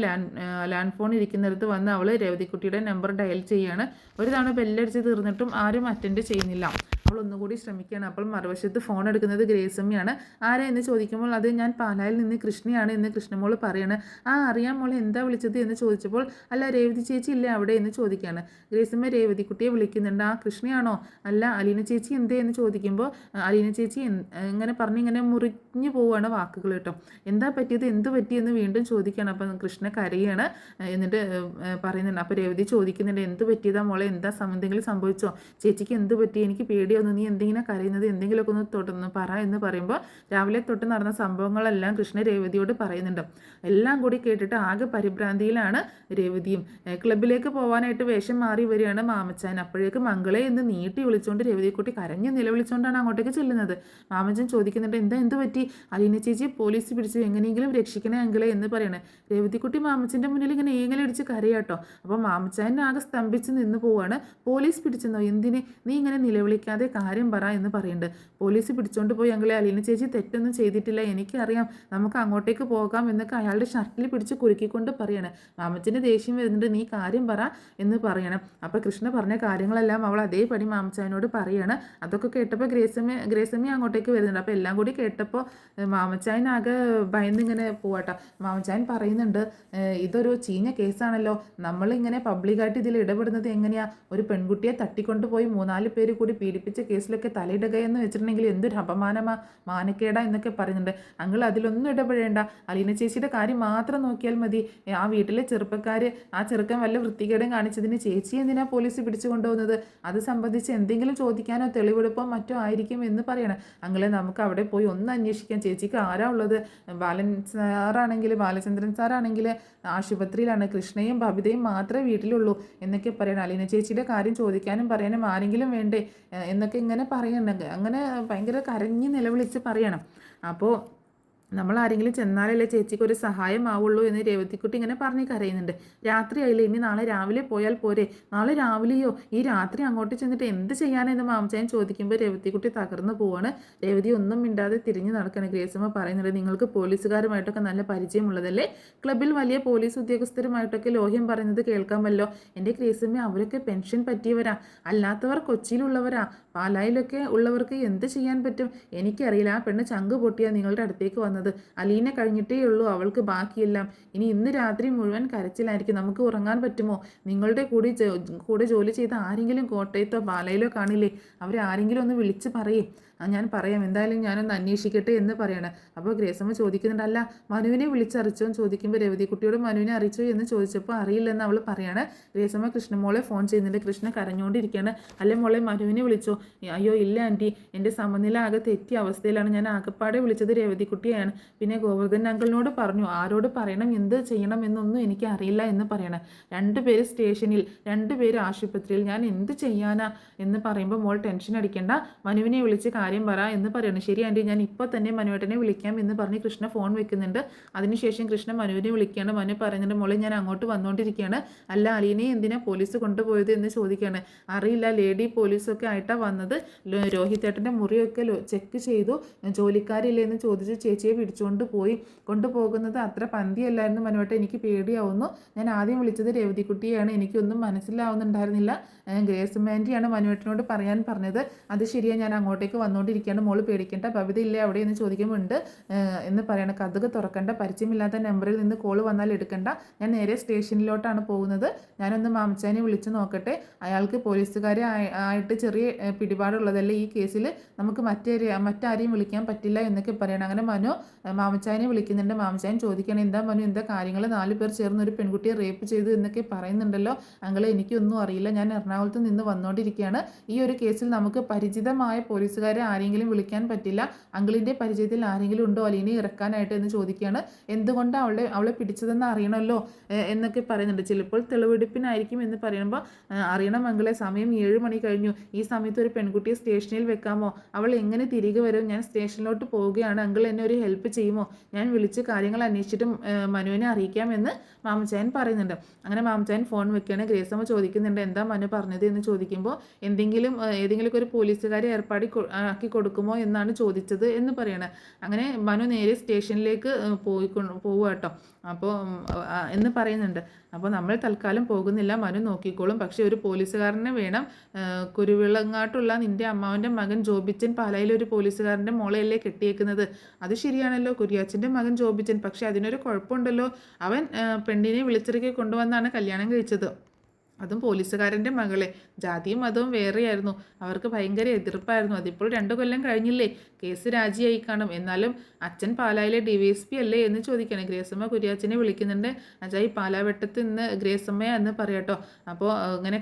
ലാൻഡ് ഫോൺ ഇരിക്കുന്നിടത്ത് വന്ന് അവൾ രേവതിക്കുട്ടിയുടെ നമ്പർ ഡയൽ ചെയ്യുകയാണ്. ഒരു തവണ ബെല്ലടിച്ച് തീർന്നിട്ടും ആരും അറ്റൻഡ് ചെയ്യുന്നില്ല. അവൾ ഒന്നുകൂടി ശ്രമിക്കുകയാണ്. അപ്പോൾ മറുവശത്ത് ഫോൺ എടുക്കുന്നത് ഗ്രേസമ്മയാണ്. ആരാ എന്ന് ചോദിക്കുമ്പോൾ അത് ഞാൻ പാലായിൽ നിന്ന് കൃഷ്ണയാണ് എന്ന് കൃഷ്ണമോൾ പറയാണ്. അറിയാം മോളെ, എന്താ വിളിച്ചത് എന്ന് ചോദിച്ചപ്പോൾ അല്ല രേവതി ചേച്ചി ഇല്ലേ അവിടെ എന്ന് ചോദിക്കുകയാണ്. ഗ്രേസമ്മ രേവതിക്കുട്ടിയെ വിളിക്കുന്നുണ്ട്. കൃഷ്ണയാണോ, അല്ല അലീന ചേച്ചി എന്തേ എന്ന് ചോദിക്കുമ്പോൾ അലീന ചേച്ചി ഇങ്ങനെ പറഞ്ഞ് ഇങ്ങനെ മുറിഞ്ഞു പോവുകയാണ് വാക്കുകൾ കേട്ടോ. എന്താ പറ്റിയത്, എന്ത് പറ്റിയെന്ന് വീണ്ടും ചോദിക്കുകയാണ്. അപ്പം കൃഷ്ണ കരയാണ്. എന്നിട്ട് പറയുന്നുണ്ട്. അപ്പോൾ രേവതി ചോദിക്കുന്നുണ്ട് എന്ത് പറ്റിയതാ മോളെ, എന്താ എന്തെങ്കിലും സംഭവിച്ചോ, ചേച്ചിക്ക് എന്ത് പറ്റി, എനിക്ക് പേടിയാവുന്നു, നീ എന്തെങ്കിലും കരയുന്നത്, എന്തെങ്കിലുമൊക്കെ ഒന്ന് തൊട്ടൊന്ന് പറ എന്ന് പറയുമ്പോൾ രാവിലെ തൊട്ട് നടന്ന സംഭവങ്ങളെല്ലാം കൃഷ്ണ രേവതിയോട് പറയുന്നുണ്ട്. എല്ലാം കൂടി കേട്ടിട്ട് ആകെ പരിഭ്രാന്തിയിലാണ് രേവതിയും. ക്ലബിലേക്ക് പോകാനായിട്ട് വേഷം മാറി വരികയാണ് മാമച്ചാൻ. അപ്പോഴേക്ക് മംഗളെ എന്ന് നീട്ടി വിളിച്ചുകൊണ്ട് രേവതിക്കുട്ടി കരഞ്ഞ് നിലവിളിച്ചുകൊണ്ടാണ് അങ്ങോട്ടേക്ക് ചെല്ലുന്നത്. മാമച്ചൻ ചോദിക്കുന്നുണ്ട് എന്ത് പറ്റി, അലീന ചേച്ചിയെ പോലീസ് പിടിച്ചു, എങ്ങനെയെങ്കിലും രക്ഷിക്കണേ അങ്കിളെ എന്ന് പറയണേ. രേവതിക്കുട്ടി മാമച്ചൻ്റെ മുന്നിൽ ഇങ്ങനെ ഏങ്ങലടിച്ച് കരയാട്ടോ. അപ്പോൾ മാമച്ചാൻ ആകെ സ്തംഭിച്ച് നിന്ന് പോവാണ്. പോലീസ് പിടിച്ചെന്നോ, എന്തിനെ, നീ ഇങ്ങനെ നിലവിളിക്കാതെ കാര്യം പറ എന്ന് പറയുന്നുണ്ട്. പോലീസ് പിടിച്ചോണ്ട് പോയി അങ്കിളെ, അലീന ചേച്ചി തെറ്റൊന്നും ചെയ്തിട്ടില്ല, എനിക്കറിയാം, നമുക്ക് അങ്ങോട്ടേക്ക് പോകാം എന്നൊക്കെ അയാളുടെ ഷർട്ടിൽ പിടിച്ച് കുലുക്കിക്കൊണ്ട് പറയണം. മാമച്ചൻ്റെ ദേഷ്യം വരുന്നുണ്ട്, നീ കാര്യം പറ എന്ന് പറയണം. അപ്പോൾ കൃഷ്ണ പറഞ്ഞ കാര്യങ്ങളെല്ലാം അവൾ അതേപടി മാമച്ചാനോട് പറയാണ്. അതൊക്കെ കേട്ടപ്പോൾ ഗ്രേസമ്മ അങ്ങോട്ടേക്ക് വരുന്നുണ്ട്. അപ്പോൾ എല്ലാം കൂടി കേട്ടപ്പോൾ മാമച്ചായനാകെ ഭയന്നിങ്ങനെ പോവാട്ടോ. മാമച്ചായൻ പറയുന്നുണ്ട് ഇതൊരു ചീഞ്ഞ കേസാണല്ലോ, നമ്മളിങ്ങനെ പബ്ലിക്കായിട്ട് ഇതിൽ ഇടപെടുന്നത് എങ്ങനെയാ, ഒരു പെൺകുട്ടിയെ തട്ടിക്കൊണ്ട് പോയി 3-4 പേര് കൂടി പീഡിപ്പിച്ച കേസിലൊക്കെ തലയിടുകയെന്ന് വെച്ചിട്ടുണ്ടെങ്കിൽ എന്തൊരു അപമാനമാ, മാനക്കേടാ എന്നൊക്കെ പറയുന്നുണ്ട്. അങ്ങൾ അതിലൊന്നും ഇടപെടേണ്ട, അലീന ചേച്ചിയുടെ കാര്യം മാത്രം നോക്കിയാൽ മതി. ആ വീട്ടിലെ ചെറുപ്പക്കാർ ആ ചെറുക്കൻ വല്ല വൃത്തികേടും കാണിച്ചതിന് ചേച്ചി എന്തിനാ പോലീസ് പിടിച്ചു കൊണ്ടുപോകുന്നത്, അത് സംബന്ധിച്ച് എന്തെങ്കിലും ചോദിക്കാനോ തെളിവെടുപ്പോ മറ്റോ ആയിരിക്കും എന്ന് പറയണം. അങ്ങളെ നമുക്ക് അവിടെ പോയി ഒന്ന് അന്വേഷിക്കാം, ചേച്ചിക്ക് ആരാ ഉള്ളത്, ബാലചന്ദ്രൻ സാറാണെങ്കിൽ ആശുപത്രിയിലാണ്, കൃഷ്ണയും ബബിതയും മാത്രമേ വീട്ടിലുള്ളൂ എന്നൊക്കെ പറയണം. അലീന ചേച്ചിയുടെ കാര്യം ചോദിക്കാനും പറയാനും ആരെങ്കിലും വേണ്ടേ എന്നൊക്കെ ഇങ്ങനെ പറയുന്നുണ്ട്. അങ്ങനെ ഭയങ്കര കരഞ്ഞ് നിലവിളിച്ച് പറയണം. അപ്പോൾ നമ്മൾ ആരെങ്കിലും ചെന്നാലല്ലേ ചേച്ചിക്ക് ഒരു സഹായമാവുള്ളൂ എന്ന് രേവതിക്കുട്ടി ഇങ്ങനെ പറഞ്ഞ് കരയുന്നുണ്ട്. രാത്രിയായില്ലേ, ഇനി നാളെ രാവിലെ പോയാൽ പോരെ? നാളെ രാവിലെയോ? ഈ രാത്രി അങ്ങോട്ട് ചെന്നിട്ട് എന്ത് ചെയ്യാനെന്ന് മാമച്ചായൻ ചോദിക്കുമ്പോൾ രേവതിക്കുട്ടി തകർന്നു പോവാണ്. രേവതി ഒന്നും മിണ്ടാതെ തിരിഞ്ഞു നടക്കണം. ഗ്രേസമ്മ പറയുന്നുണ്ട്, നിങ്ങൾക്ക് പോലീസുകാരുമായിട്ടൊക്കെ നല്ല പരിചയമുള്ളതല്ലേ? ക്ലബിൽ വലിയ പോലീസ് ഉദ്യോഗസ്ഥരുമായിട്ടൊക്കെ ലോഹ്യം പറയുന്നത് കേൾക്കാമല്ലോ. എൻ്റെ ഗ്രേസമ്മ, അവരൊക്കെ പെൻഷൻ പറ്റിയവരാ, അല്ലാത്തവർ കൊച്ചിയിലുള്ളവരാ. പാലായിലൊക്കെ ഉള്ളവർക്ക് എന്ത് ചെയ്യാൻ പറ്റും? എനിക്കറിയില്ല. ആ പെണ്ണ് ചങ്ക് പൊട്ടിയാ നിങ്ങളുടെ അടുത്തേക്ക് വന്നത്. അലീന കഴിഞ്ഞിട്ടേ ഉള്ളൂ അവൾക്ക് ബാക്കിയെല്ലാം. ഇനി ഇന്ന് രാത്രി മുഴുവൻ കരച്ചിലായിരിക്കും. നമുക്ക് ഉറങ്ങാൻ പറ്റുമോ? നിങ്ങളുടെ കൂടെ ജോലി ചെയ്ത ആരെങ്കിലും കോട്ടയത്തോ പാലയിലോ കാണില്ലേ? അവരാരെങ്കിലും ഒന്ന് വിളിച്ച് പറയേ. ഞാൻ പറയാം, എന്തായാലും ഞാനൊന്ന് അന്വേഷിക്കട്ടെ എന്ന് പറയണം. അപ്പോൾ ഗ്രേസമ്മ ചോദിക്കുന്നുണ്ട്, അല്ല മനുവിനെ വിളിച്ചറിച്ചോ എന്ന് ചോദിക്കുമ്പോൾ രേവതിക്കുട്ടിയോട് മനുവിനെ അറിയിച്ചോ എന്ന് ചോദിച്ചപ്പോൾ അറിയില്ലെന്ന് അവൾ പറയാണ്. ഗ്രേസമ്മ കൃഷ്ണമോളെ ഫോൺ ചെയ്യുന്നുണ്ട്. കൃഷ്ണ കരഞ്ഞുകൊണ്ടിരിക്കുകയാണ്. അല്ലെ മോളെ മനുവിനെ വിളിച്ചോ? അയ്യോ ഇല്ല ആൻറ്റി, എൻ്റെ സമനില ആകെ തെറ്റിയ അവസ്ഥയിലാണ്. ഞാൻ ആകപ്പാടെ വിളിച്ചത് രേവതിക്കുട്ടിയാണ്. പിന്നെ ഗോവർദ്ധൻ അങ്കിളിനോട് പറഞ്ഞു, ആരോട് പറയണം എന്ത് ചെയ്യണം എന്നൊന്നും എനിക്ക് അറിയില്ല എന്ന് പറയണം. രണ്ടുപേര് സ്റ്റേഷനിൽ, രണ്ടുപേര് ആശുപത്രിയിൽ, ഞാൻ എന്ത് ചെയ്യാനാ എന്ന് പറയുമ്പോൾ മോൾ ടെൻഷൻ അടിക്കേണ്ട, മനുവിനെ വിളിച്ച് കാര്യം പറ എന്ന് പറയണം. ശരി ആൻറ്റി, ഞാൻ ഇപ്പോൾ തന്നെ മനുവേട്ടനെ വിളിക്കാം എന്ന് പറഞ്ഞ് കൃഷ്ണ ഫോൺ വെക്കുന്നുണ്ട്. അതിനുശേഷം കൃഷ്ണ മനുവിനെ വിളിക്കുകയാണ്. മനു പറയുന്നുണ്ട്, മോളെ ഞാൻ അങ്ങോട്ട് വന്നുകൊണ്ടിരിക്കുകയാണ്. അല്ല അലീനെ എന്തിനാ പോലീസ് കൊണ്ടുപോയത് എന്ന് ചോദിക്കുകയാണ്. അറിയില്ല, ലേഡി പോലീസൊക്കെ ആയിട്ടാണ് വന്നത്. രോഹിത്തേട്ടൻ്റെ മുറിയൊക്കെ ചെക്ക് ചെയ്തു, ജോലിക്കാരില്ലേ എന്ന് ചോദിച്ച് ചേച്ചിയെ പിടിച്ചുകൊണ്ട് പോയി. കൊണ്ടുപോകുന്നത് അത്ര പന്തിയല്ലായിരുന്നു മനുവേട്ടൻ, എനിക്ക് പേടിയാവുന്നു. ഞാൻ ആദ്യം വിളിച്ചത് രേവതിക്കുട്ടിയാണ്, എനിക്കൊന്നും മനസ്സിലാവുന്നുണ്ടായിരുന്നില്ല. ഗ്രേസ് ആൻറ്റിയാണ് മനുവേട്ടനോട് പറയാൻ പറഞ്ഞത്. അത് ശരിയാണ്, ഞാൻ അങ്ങോട്ടേക്ക് വന്നുകൊണ്ടിരിക്കുകയാണ്, മോള് പേടിക്കേണ്ട. ഭവിത ഇല്ലേ അവിടെ എന്ന് ചോദിക്കുമ്പോൾ ഉണ്ട് എന്ന് പറയണം. കഥക് തുറക്കണ്ട, പരിചയമില്ലാത്ത നമ്പറിൽ നിന്ന് കോള് വന്നാൽ എടുക്കണ്ട. ഞാൻ നേരെ സ്റ്റേഷനിലോട്ടാണ് പോകുന്നത്. ഞാനൊന്ന് മാമച്ചാനെ വിളിച്ച് നോക്കട്ടെ. അയാൾക്ക് പോലീസുകാരെ ആയിട്ട് ചെറിയ പിടിപാടുള്ളതല്ലേ ഈ കേസിൽ, നമുക്ക് മറ്റാരെയും വിളിക്കാൻ പറ്റില്ല എന്നൊക്കെ പറയണം. അങ്ങനെ മനു മാമച്ചാനെ വിളിക്കുന്നുണ്ട്. മാമച്ചാൻ ചോദിക്കണം, എന്താ മനു, എന്താ കാര്യങ്ങൾ? 4 പേർ ചേർന്ന് ഒരു പെൺകുട്ടിയെ റേപ്പ് ചെയ്തു എന്നൊക്കെ പറയുന്നുണ്ടല്ലോ അങ്ങളെ. എനിക്കൊന്നും അറിയില്ല, ഞാൻ എറണാകുളത്ത് നിന്ന് വന്നുകൊണ്ടിരിക്കുകയാണ്. ഈ ഒരു കേസിൽ നമുക്ക് പരിചിതമായ പോലീസുകാരെ ആരെങ്കിലും വിളിക്കാൻ പറ്റില്ല. അങ്കിളിൻ്റെ പരിചയത്തിൽ ആരെങ്കിലും ഉണ്ടോ അലീനെ ഇറക്കാനായിട്ട് എന്ന് ചോദിക്കുകയാണ്. എന്തുകൊണ്ട് അവളെ പിടിച്ചതെന്ന് അറിയണമല്ലോ എന്നൊക്കെ പറയുന്നുണ്ട്. ചിലപ്പോൾ തെളിവെടുപ്പിനായിരിക്കും എന്ന് പറയുമ്പോൾ, അറിയണം അങ്കിളെ, സമയം 7 മണി കഴിഞ്ഞു. ഈ സമയത്ത് ഒരു പെൺകുട്ടിയെ സ്റ്റേഷനിൽ വെക്കാമോ? അവൾ എങ്ങനെ തിരികെ വരും? ഞാൻ സ്റ്റേഷനിലോട്ട് പോവുകയാണ്, അങ്കിൾ എന്നെ ഒരു ഹെൽപ്പ് ചെയ്യുമോ? ഞാൻ വിളിച്ച് കാര്യങ്ങൾ അന്വേഷിച്ചിട്ട് മനുവിനെ അറിയിക്കാമെന്ന് മാമച്ചായൻ പറയുന്നുണ്ട്. അങ്ങനെ മാമച്ചായൻ ഫോൺ വെക്കുകയാണ്. ഗ്രേസമ്മ ചോദിക്കുന്നുണ്ട്, എന്താ മനു പറഞ്ഞത് എന്ന് ചോദിക്കുമ്പോൾ, ഏതെങ്കിലും ഒരു പോലീസുകാരെ ആക്കി കൊടുക്കുമോ എന്നാണ് ചോദിച്ചത് എന്ന് പറയണം. അങ്ങനെ മനു നേരെ സ്റ്റേഷനിലേക്ക് പോവുക കേട്ടോ. അപ്പോൾ എന്ന് പറയുന്നുണ്ട്. അപ്പോൾ നമ്മൾ തൽക്കാലം പോകുന്നില്ല, മനു നോക്കിക്കോളും. പക്ഷേ ഒരു പോലീസുകാരനെ വേണം. കുരുവിളങ്ങാട്ടുള്ള നിൻ്റെ അമ്മാവൻ്റെ മകൻ ജോബിച്ചൻ പാലായിലെ ഒരു പോലീസുകാരൻ്റെ മോളെയല്ലേ കെട്ടിയേക്കുന്നത്? അത് ശരിയാണല്ലോ, കുര്യാച്ചൻ്റെ മകൻ ജോബിച്ചൻ. പക്ഷേ അതിനൊരു കുഴപ്പമുണ്ടല്ലോ, അവൻ പെണ്ണിനെ വിളിച്ചിറക്കി കൊണ്ടുവന്നാണ് കല്യാണം കഴിച്ചത്. അതും പോലീസുകാരൻ്റെ മകളെ. ജാതിയും മതവും വേറെയായിരുന്നു. അവർക്ക് ഭയങ്കര എതിർപ്പായിരുന്നു. അതിപ്പോൾ 2 കൊല്ലം കഴിഞ്ഞില്ലേ, കേസ് രാജിയായി കാണും. എന്നാലും അച്ഛൻ പാലായിലെ DYSP അല്ലേ എന്ന് ചോദിക്കണം. ഗ്രേസമ്മ കുര്യാച്ചനെ വിളിക്കുന്നുണ്ട്. അജായി പാലാവട്ടത്ത് നിന്ന് ഗ്രേസമ്മ എന്ന് പറയാട്ടോ. അപ്പോൾ ഇങ്ങനെ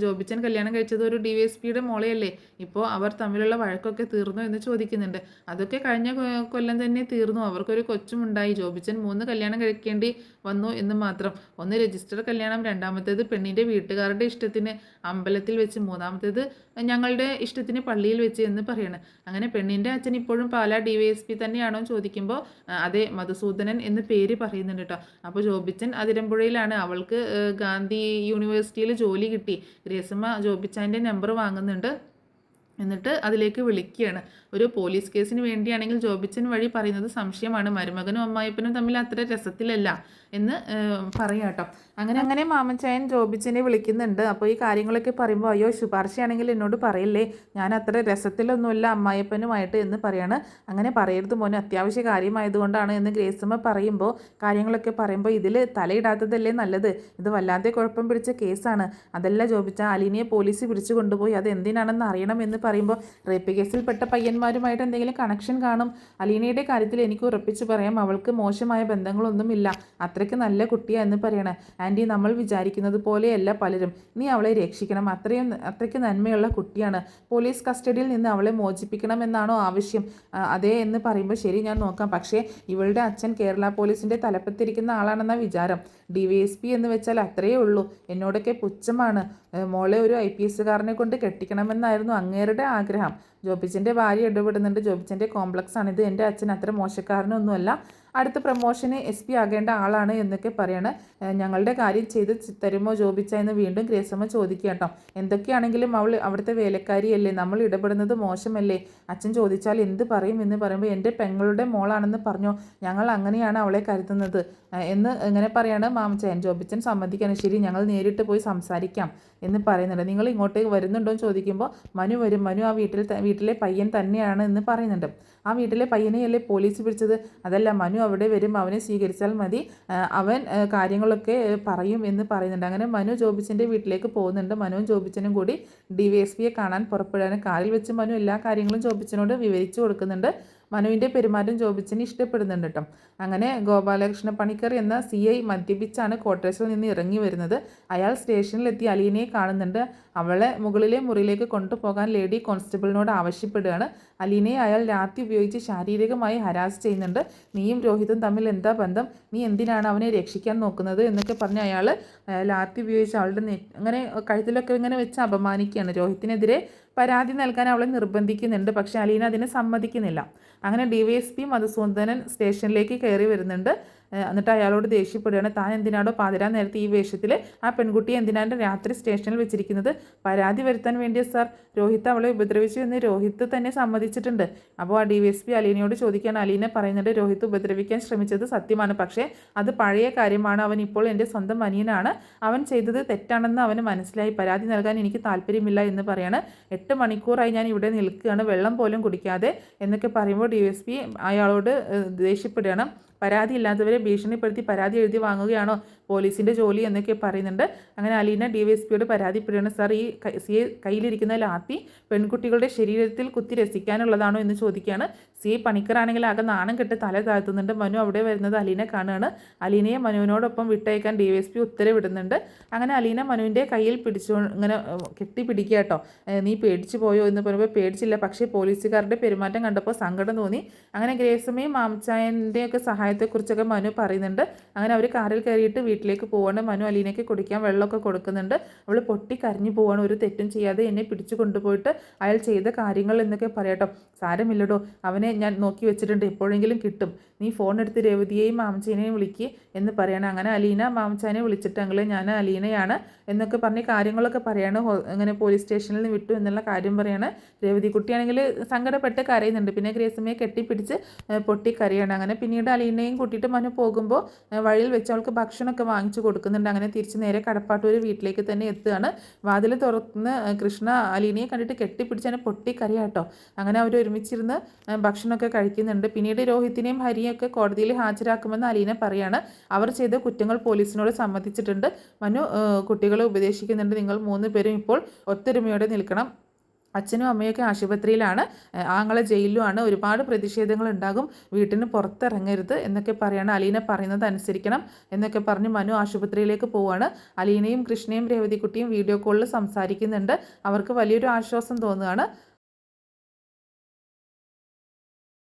ജോബിച്ചൻ കല്യാണം കഴിച്ചത് ഒരു DYSPയുടെ മോളെയല്ലേ. ഇപ്പോൾ അവർ തമ്മിലുള്ള വഴക്കൊക്കെ തീർന്നു എന്ന് ചോദിക്കുന്നുണ്ട്. അതൊക്കെ കഴിഞ്ഞ കൊല്ലം തന്നെ തീർന്നു. അവർക്കൊരു കൊച്ചുമുണ്ടായി. ജോബിച്ചൻ 3 കല്യാണം കഴിക്കേണ്ടി വന്നു എന്ന് മാത്രം. ഒന്ന് രജിസ്റ്റർ കല്യാണം, രണ്ടാമത്തേത് പെണ്ണിൻ്റെ വീട്ടുകാരുടെ ഇഷ്ടത്തിന് അമ്പലത്തിൽ വെച്ച്, മൂന്നാമത്തേത് ഞങ്ങളുടെ ഇഷ്ടത്തിന് പള്ളിയിൽ വെച്ച് എന്ന് പറയണം. അങ്ങനെ പെണ്ണിൻ്റെ അച്ഛൻ ഇപ്പോഴും പാലാ DYSP തന്നെയാണോ ചോദിക്കുമ്പോൾ, അതെ മധുസൂദനൻ എന്ന് പേര് പറയുന്നുണ്ട് കേട്ടോ. അപ്പോൾ ജോബിച്ചൻ അതിരമ്പുഴയിലാണ്. അവൾക്ക് ഗാന്ധി യൂണിവേഴ്സിറ്റിയിൽ ജോലി കിട്ടി. ഗ്രേസമ്മ ജോബിച്ചാൻ്റെ നമ്പർ വാങ്ങുന്നുണ്ട്. എന്നിട്ട് അതിലേക്ക് വിളിക്കുകയാണ്. ഒരു പോലീസ് കേസിന് വേണ്ടിയാണെങ്കിൽ ജോബിച്ചൻ വഴി പറയുന്നത് സംശയമാണ്. മരുമകനും അമ്മായിപ്പനും തമ്മിൽ അത്ര രസത്തിലല്ല എന്ന് പറയാം കേട്ടോ. അങ്ങനെ മാമച്ചായൻ ജോബിച്ചനെ വിളിക്കുന്നുണ്ട്. അപ്പോൾ ഈ കാര്യങ്ങളൊക്കെ പറയുമ്പോൾ, അയ്യോ ശുപാർശയാണെങ്കിൽ എന്നോട് പറയില്ലേ, ഞാൻ അത്ര രസത്തിലൊന്നുമില്ല അമ്മായിപ്പനുമായിട്ട് എന്ന് പറയാണ്. അങ്ങനെ പറയരുത് മോനെ, അത്യാവശ്യ കാര്യമായതുകൊണ്ടാണ് എന്ന് ഗ്രേസമ്മ പറയുമ്പോൾ, കാര്യങ്ങളൊക്കെ പറയുമ്പോൾ, ഇതിൽ തലയിടാത്തതല്ലേ നല്ലത്, ഇത് വല്ലാതെ കുഴപ്പം പിടിച്ച കേസാണ്. അതല്ല ജോബിച്ച, അലീനയെ പോലീസ് പിടിച്ചു കൊണ്ടുപോയി, അത് എന്തിനാണെന്ന് അറിയണം എന്ന് പറയുമ്പോൾ, റേപ്പ് കേസിൽപ്പെട്ട പയ്യന്മാരുമായിട്ട് എന്തെങ്കിലും കണക്ഷൻ കാണും. അലീനയുടെ കാര്യത്തിൽ എനിക്ക് ഉറപ്പിച്ച് പറയാം, അവൾക്ക് മോശമായ ബന്ധങ്ങളൊന്നുമില്ല, അത്രയ്ക്ക് നല്ല കുട്ടിയാണ് എന്ന് പറയണേ. ആൻറ്റി, നമ്മൾ വിചാരിക്കുന്നത് പോലെയല്ല പലരും. നീ അവളെ രക്ഷിക്കണം. അത്രയ്ക്ക് നന്മയുള്ള കുട്ടിയാണ്. പോലീസ് കസ്റ്റഡിയിൽ നിന്ന് അവളെ മോചിപ്പിക്കണമെന്നാണോ ആവശ്യം? അതേ എന്ന് പറയുമ്പോൾ ശരി, ഞാൻ നോക്കാം. പക്ഷേ ഇവളുടെ അച്ഛൻ കേരള പോലീസിൻ്റെ തലപ്പത്തിരിക്കുന്ന ആളാണെന്ന വിചാരം. DYSP എന്ന് വെച്ചാൽ അത്രയേ ഉള്ളൂ. എന്നോടൊക്കെ പുച്ഛമാണ്. മോളെ ഒരു IPSകാരനെ കൊണ്ട് കെട്ടിക്കണമെന്നായിരുന്നു അങ്ങേരുടെ ആഗ്രഹം. ജോബിച്ചൻ്റെ ഭാര്യ ഇടപെടുന്നുണ്ട്. ജോബിച്ചൻ്റെ കോംപ്ലക്സ് ആണിത്. എൻ്റെ അച്ഛൻ അത്ര മോശക്കാരനൊന്നുമല്ല. അടുത്ത പ്രൊമോഷന് SP ആകേണ്ട ആളാണ് എന്നൊക്കെ പറയാണ്. ഞങ്ങളുടെ കാര്യം ചെയ്ത് തരുമോ ജോബിച്ച എന്ന് വീണ്ടും ഗ്രേസമ്മ ചോദിക്കുക കേട്ടോ. എന്തൊക്കെയാണെങ്കിലും അവൾ അവിടുത്തെ വേലക്കാരിയല്ലേ, നമ്മൾ ഇടപെടുന്നത് മോശമല്ലേ? അച്ഛൻ ചോദിച്ചാൽ എന്ത് പറയും എന്ന് പറയുമ്പോൾ എൻ്റെ പെങ്ങളുടെ മോളാണെന്ന് പറഞ്ഞോ, ഞങ്ങൾ അങ്ങനെയാണ് അവളെ കരുതുന്നത് എന്ന് ഇങ്ങനെ പറയാണ് മാമച്ചൻ. ജോബിച്ചൻ സമ്മതിക്കാണ്. ശരി, ഞങ്ങൾ നേരിട്ട് പോയി സംസാരിക്കാം എന്ന് പറയുന്നുണ്ട്. നിങ്ങൾ ഇങ്ങോട്ടേക്ക് വരുന്നുണ്ടോ എന്ന് ചോദിക്കുമ്പോൾ മനു വരും. മനു ആ വീട്ടിലെ പയ്യൻ തന്നെയാണ് എന്ന് പറയുന്നുണ്ട്. ആ വീട്ടിലെ പയ്യനെയല്ലേ പോലീസ് പിടിച്ചത്? അതല്ല, മനു അവിടെ വരും, അവനെ സ്വീകരിച്ചാൽ മതി, അവൻ കാര്യങ്ങളൊക്കെ പറയും എന്ന് പറയുന്നുണ്ട്. അങ്ങനെ മനു ജോബിച്ചൻ്റെ വീട്ടിലേക്ക് പോകുന്നുണ്ട്. മനുവും ജോബിച്ചനും കൂടി DYSPയെ കാണാൻ പുറപ്പെടുകയാണ്. കാറിൽ വെച്ച് മനു എല്ലാ കാര്യങ്ങളും ജോബിച്ചനോട് വിവരിച്ചു കൊടുക്കുന്നുണ്ട്. മനുവിൻ്റെ പെരുമാറ്റം ജോബിച്ചന് ഇഷ്ടപ്പെടുന്നുണ്ട് കേട്ടോ. അങ്ങനെ ഗോപാലകൃഷ്ണ പണിക്കർ എന്ന CI മദ്യപിച്ചാണ് ക്വാർട്ടേഴ്സിൽ നിന്ന് ഇറങ്ങി വരുന്നത്. അയാൾ സ്റ്റേഷനിലെത്തി അലീനയെ കാണുന്നുണ്ട്. അവളെ മുകളിലെ മുറിയിലേക്ക് കൊണ്ടുപോകാൻ ലേഡി കോൺസ്റ്റബിളിനോട് ആവശ്യപ്പെടുകയാണ്. അലീനയെ അയാൾ ലാത്തി ഉപയോഗിച്ച് ശാരീരികമായി ഹരാസ് ചെയ്യുന്നുണ്ട്. നീയും രോഹിതും തമ്മിൽ എന്താ ബന്ധം? നീ എന്തിനാണ് അവനെ രക്ഷിക്കാൻ നോക്കുന്നത് എന്നൊക്കെ പറഞ്ഞ് അയാൾ ലാത്തി ഉപയോഗിച്ച് അവളുടെ അങ്ങനെ കഴുത്തിലൊക്കെ ഇങ്ങനെ വെച്ച് അപമാനിക്കുകയാണ്. രോഹിത്തിനെതിരെ പരാതി നൽകാൻ അവളെ നിർബന്ധിക്കുന്നുണ്ട്. പക്ഷേ അലീന അതിനെ സമ്മതിക്കുന്നില്ല. അങ്ങനെ DYSP മധുസൂദനൻ സ്റ്റേഷനിലേക്ക് കയറി വരുന്നുണ്ട്. എന്നിട്ട് അയാളോട് ദേഷ്യപ്പെടുകയാണ്. താൻ എന്തിനാണോ പാതിരാ നേരത്തെ ഈ വേഷത്തിൽ ആ പെൺകുട്ടിയെ എന്തിനാണ് രാത്രി സ്റ്റേഷനിൽ വെച്ചിരിക്കുന്നത്? പരാതി വരുത്താൻ വേണ്ടിയ സാർ. രോഹിത്ത് അവളെ ഉപദ്രവിച്ചു എന്ന് രോഹിത്ത് തന്നെ സമ്മതിച്ചിട്ടുണ്ട്. അപ്പോൾ ആ DYSP അലീനയോട് ചോദിക്കുകയാണ്. അലീന പറയുന്നുണ്ട്, രോഹിത്ത് ഉപദ്രവിക്കാൻ ശ്രമിച്ചത് സത്യമാണ്, പക്ഷേ അത് പഴയ കാര്യമാണ്. അവൻ ഇപ്പോൾ എൻ്റെ സ്വന്തം അനിയനാണ്. അവൻ ചെയ്തത് തെറ്റാണെന്ന് അവന് മനസ്സിലായി. പരാതി നൽകാൻ എനിക്ക് താല്പര്യമില്ല എന്ന് പറയാണ്. 8 മണിക്കൂറായി ഞാൻ ഇവിടെ നിൽക്കുകയാണ്, വെള്ളം പോലും കുടിക്കാതെ എന്നൊക്കെ പറയുമ്പോൾ DYSP അയാളോട് ദേഷ്യപ്പെടുകയാണ്. പരാതി ഇല്ലാത്തവരെ ഭീഷണിപ്പെടുത്തി പരാതി എഴുതി വാങ്ങുകയാണോ പോലീസിൻ്റെ ജോലി എന്നൊക്കെ പറയുന്നുണ്ട്. അങ്ങനെ അലീന DYSPയോട് പരാതിപ്പെടുകയാണ്. സാർ, ഈ കയ്യിലിരിക്കുന്ന ലാത്തി പെൺകുട്ടികളുടെ ശരീരത്തിൽ കുത്തി രസിക്കാനുള്ളതാണോ എന്ന് ചോദിക്കുകയാണ്. പണിക്കറാണെങ്കിൽ ആകെ നാണം കെട്ട് തല താഴ്ത്തുന്നുണ്ട്. മനു അവിടെ വരുന്നത് അലീന കാണുകയാണ്. അലീനയെ മനുവിനോടൊപ്പം വിട്ടയക്കാൻ DYSP ഉത്തരവിടുന്നുണ്ട്. അങ്ങനെ അലീന മനുവിൻ്റെ കയ്യിൽ ഇങ്ങനെ കെട്ടിപ്പിടിക്കുക കേട്ടോ. നീ പേടിച്ചു പോയോ എന്ന് പറയുമ്പോൾ പേടിച്ചില്ല, പക്ഷേ പോലീസുകാരുടെ പെരുമാറ്റം കണ്ടപ്പോൾ സങ്കടം തോന്നി. അങ്ങനെ ഗ്രേസമ്മയും മാമച്ചായൻ്റെയൊക്കെ സഹായത്തെക്കുറിച്ചൊക്കെ മനു പറയുന്നുണ്ട്. അങ്ങനെ അവർ കാറിൽ കയറിയിട്ട് വീട്ടിലേക്ക് പോവാണ്. മനു അലീനയ്ക്ക് കുടിക്കാൻ വെള്ളമൊക്കെ കൊടുക്കുന്നുണ്ട്. അവൾ പൊട്ടി കരഞ്ഞു പോവാണ്. ഒരു തെറ്റും ചെയ്യാതെ എന്നെ പിടിച്ചു കൊണ്ടുപോയിട്ട് അയാൾ ചെയ്ത കാര്യങ്ങൾ എന്നൊക്കെ പറയാട്ടോ. സാരമില്ലടോ, അവനെ ഞാൻ നോക്കി വെച്ചിട്ടുണ്ട്, എപ്പോഴെങ്കിലും കിട്ടും. നീ ഫോൺ എടുത്ത് രേവതിയെയും മാമച്ചേനെയും വിളിക്കുക എന്ന് പറയണം. അങ്ങനെ അലീന മാമച്ചാനെ വിളിച്ചിട്ടെങ്കിൽ ഞാൻ അലീനയാണ് എന്നൊക്കെ പറഞ്ഞ് കാര്യങ്ങളൊക്കെ പറയാണ്. അങ്ങനെ പോലീസ് സ്റ്റേഷനിൽ നിന്ന് വിട്ടു എന്നുള്ള കാര്യം പറയാണ്. രേവതി കുട്ടിയാണെങ്കിൽ സങ്കടപ്പെട്ട് കരയുന്നുണ്ട്. പിന്നെ ഗ്രേസമ്മയെ കെട്ടിപ്പിടിച്ച് പൊട്ടി കരയാണ്. അങ്ങനെ പിന്നീട് അലീനയും കൂട്ടിയിട്ട് മനു പോകുമ്പോൾ വഴിയിൽ വെച്ച് അവൾക്ക് ഭക്ഷണമൊക്കെ വാങ്ങിച്ചു കൊടുക്കുന്നുണ്ട്. അങ്ങനെ തിരിച്ച് നേരെ കടപ്പാട്ടൂർ വീട്ടിലേക്ക് തന്നെ എത്തുകയാണ്. വാതിൽ തുറന്ന് കൃഷ്ണ അലീനയെ കണ്ടിട്ട് കെട്ടിപ്പിടിച്ച് തന്നെ പൊട്ടിക്കരയാട്ടോ. അങ്ങനെ അവർ ഒരുമിച്ചിരുന്ന് ഭക്ഷണമൊക്കെ കഴിക്കുന്നുണ്ട്. പിന്നീട് രോഹിത്തിനെയും ഹരിയൊക്കെ കോടതിയിൽ ഹാജരാക്കുമെന്ന് അലീന പറയാണ്. അവർ ചെയ്ത കുറ്റങ്ങൾ പോലീസിനോട് സമ്മതിച്ചിട്ടുണ്ട്. മനു കുട്ടികളെ ഉപദേശിക്കുന്നുണ്ട്. നിങ്ങൾ 3 പേരും ഇപ്പോൾ ഒത്തൊരുമയോടെ നിൽക്കണം. അച്ഛനും അമ്മയൊക്കെ ആശുപത്രിയിലാണ്, ആങ്ങളെ ജയിലിലുമാണ്, ഒരുപാട് പ്രതിഷേധങ്ങൾ ഉണ്ടാകും, വീട്ടിന് പുറത്തിറങ്ങരുത് എന്നൊക്കെ പറയാണ്. അലീന പറയുന്നത് അനുസരിക്കണം എന്നൊക്കെ പറഞ്ഞ് മനു ആശുപത്രിയിലേക്ക് പോവുകയാണ്. അലീനയും കൃഷ്ണയും രേവതിക്കുട്ടിയും വീഡിയോ കോളിൽ സംസാരിക്കുന്നുണ്ട്. അവർക്ക് വലിയൊരു ആശ്വാസം തോന്നുകയാണ്.